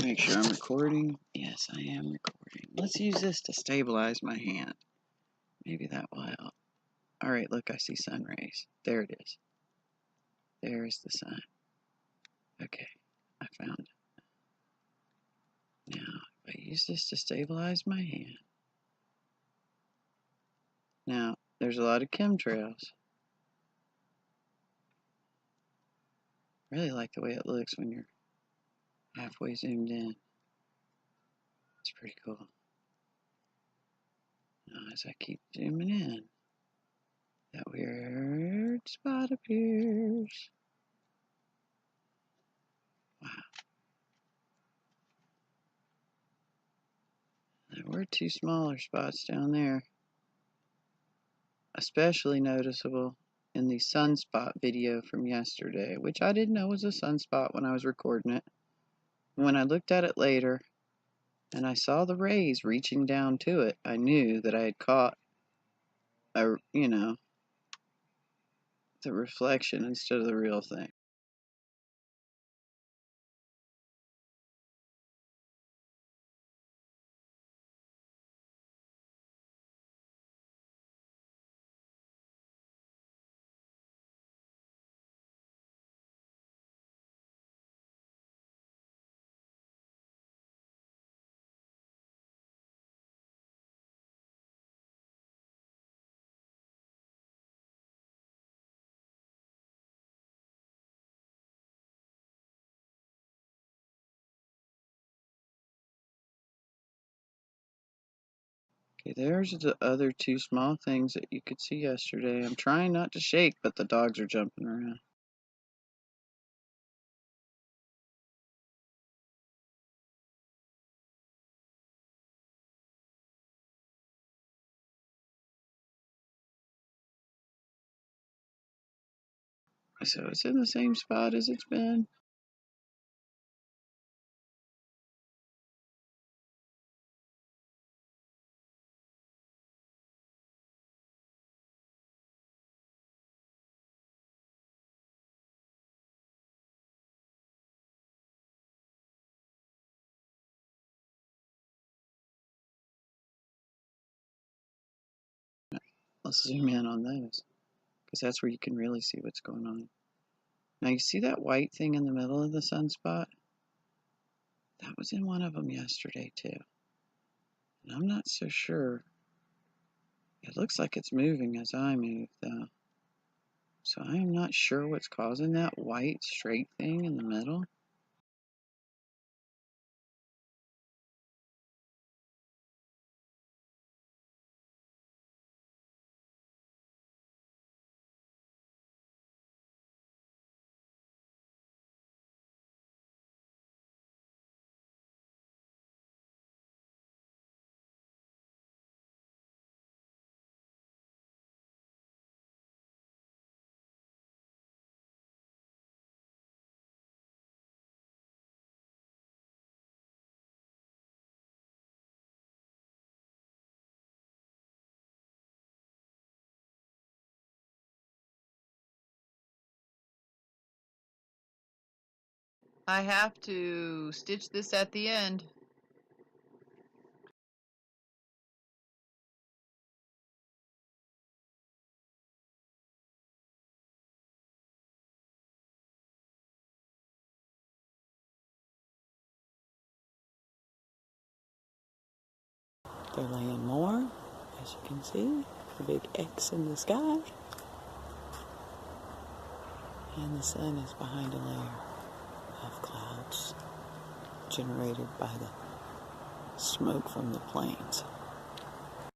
Make sure I'm recording. Yes, I am recording. Let's use this to stabilize my hand. Maybe that will help. Alright, look, I see sun rays. There it is. There's the sun. Okay, I found it. Now, if I use this to stabilize my hand. Now, there's a lot of chemtrails. I really like the way it looks when you're halfway zoomed in. It's pretty cool. Now, as I keep zooming in, that weird spot appears. Wow. There were two smaller spots down there. Especially noticeable in the sunspot video from yesterday, which I didn't know was a sunspot when I was recording it. When I looked at it later and I saw the rays reaching down to it, I knew that I had caught the reflection instead of the real thing. Okay, there's the other two small things that you could see yesterday. I'm trying not to shake, but the dogs are jumping around. So it's in the same spot as it's been. Let's zoom in on those, because that's where you can really see what's going on. Now you see that white thing in the middle of the sunspot? That was in one of them yesterday too. And I'm not so sure. It looks like it's moving as I move though. So I am not sure what's causing that white straight thing in the middle. I have to stitch this at the end. They're laying more, as you can see, the big X in the sky. And the sun is behind a layer of clouds generated by the smoke from the planes.